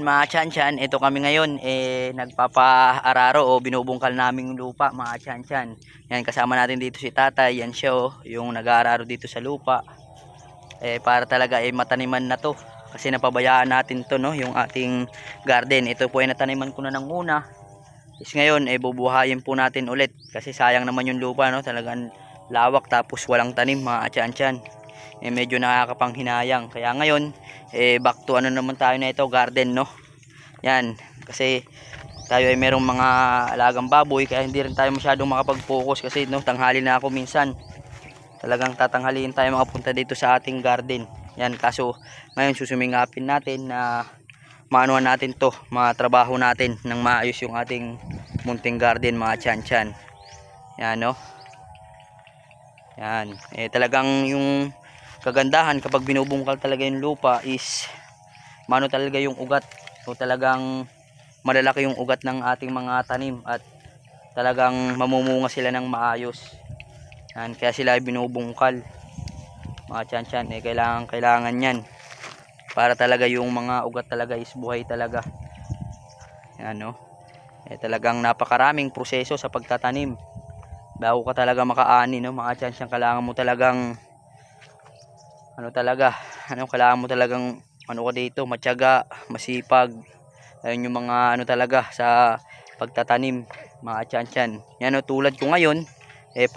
Yan mga tiyan-tiyan, ito kami ngayon nagpapa-araro o binubungkal naming lupa mga tiyan-tiyan. Yan kasama natin dito si tatay, yan siya yung nag-aararo dito sa lupa. Para talaga mataniman na to. Kasi napabayaan natin to no, yung ating garden. Ito po ay nataniman ko na ng una. Is ngayon bubuhayin po natin ulit kasi sayang naman yung lupa no, talagang lawak tapos walang tanim mga tiyan-tiyan. Medyo nakakapanghinayang. Kaya ngayon back to ano naman tayo na ito, garden no. Yan, kasi tayo ay merong mga alagang baboy kaya hindi rin tayo masyadong makapag-focus kasi no, tanghali na ako minsan. Talagang tatanghaliin tayo makapunta dito sa ating garden. Yan, kaso ngayon susumingapin natin na maanuhan natin to, matrabaho natin ng maayos yung ating munting garden mga tiyan-tiyan. Yan no. Yan, talagang yung kagandahan kapag binubungkal talaga yung lupa is mano talaga yung ugat. So talagang malalaki yung ugat ng ating mga tanim at talagang mamumunga sila ng maayos. Yan, kaya sila binubungkal mga tiyan-tiyan. Kailangan yan para talaga yung mga ugat talaga is buhay talaga. Yan no. Talagang napakaraming proseso sa pagtatanim bago ka talaga makaani no mga tiyan-tiyan. Kailangan mo talagang kailangan mo talagang ka dito, matyaga, masipag. Ayun yung mga talaga sa pagtatanim mga tiyan-tiyan. Yan o, tulad ko ngayon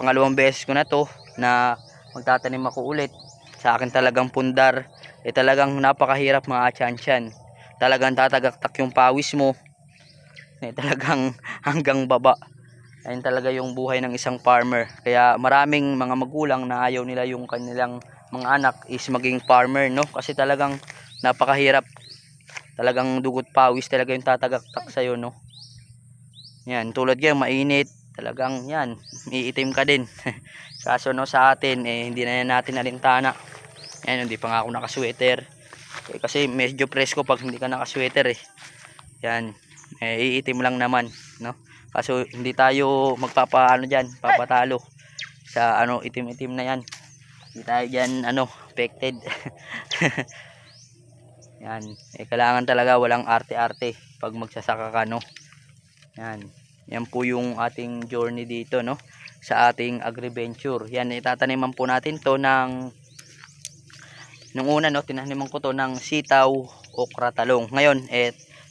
pangalawang beses ko na to na magtatanim ako ulit sa akin talagang pundar. Talagang napakahirap mga tiyan-tiyan. Talagang tatagaktak yung pawis mo talagang hanggang baba. Ayun talaga yung buhay ng isang farmer. Kaya maraming mga magulang na ayaw nila yung kanilang mga anak is maging farmer no, kasi talagang napakahirap. Talagang dugot pawis talaga yung tatagaktak sa'yo no. Yan, tulad ngayon mainit, talagang yan, iitim ka din. Kaso no sa atin hindi na natin alintana. Yan, hindi pa nga ako nakasweater kasi medyo presko pag hindi ka nakasweater yan, iitim lang naman no. Kaso hindi tayo magpapaano diyan, papatalo sa itim-itim na yan. Hindi tayo diyan affected. Yan, kailangan talaga walang arte-arte pag magsasaka ka no. Yan. Yan po yung ating journey dito no sa ating agriventure. Yan, itataniman po natin to ng nung una no, tinaniman ko to ng sitaw, okra, talong. Ngayon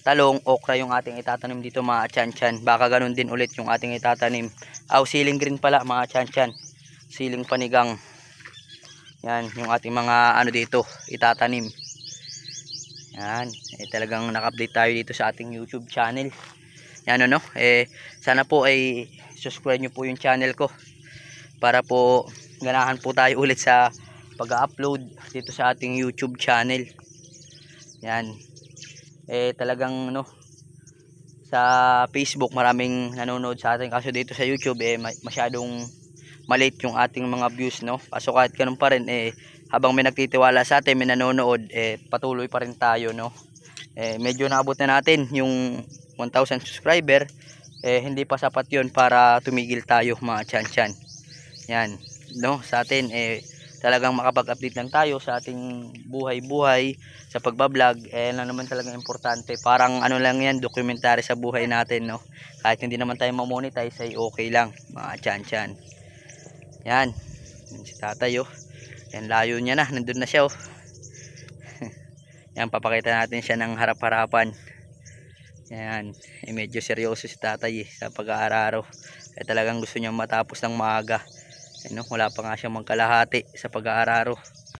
talong, okra yung ating itatanim dito mga tiyan-tiyan. Baka ganun din ulit yung ating itatanim. Siling green pala mga tiyan-tiyan. Siling panigang. Yan, yung ating mga dito itatanim. Yan, talagang naka-update tayo dito sa ating YouTube channel. Yan no, sana po subscribe nyo po yung channel ko para po ganahan po tayo ulit sa pag-upload dito sa ating YouTube channel. Yan, talagang no, sa Facebook maraming nanonood sa atin, kaso dito sa YouTube masyadong maliit yung ating mga views no. Kaso kahit ganun pa rin habang may nagtitiwala sa atin, may nanonood, patuloy pa rin tayo no. Medyo naabot na natin yung 1,000 subscriber, hindi pa sapat yun para tumigil tayo mga tiyan-tiyan. Yan no, sa atin talagang makapag-update lang tayo sa ating buhay-buhay sa pagbablog. Lang naman talagang importante. Parang lang yan, documentary sa buhay natin no. Kahit hindi naman tayo mamonetize ay okay lang mga tiyan-tiyan. Yan, si tatay yan, layo niya na, nandun na siya yan, papakita natin siya ng harap-harapan. Yan, medyo seryoso si tatay sa pag-aararo. Talagang gusto niya matapos ng maaga. Wala pa nga siyang magkalahati sa pag-aararo.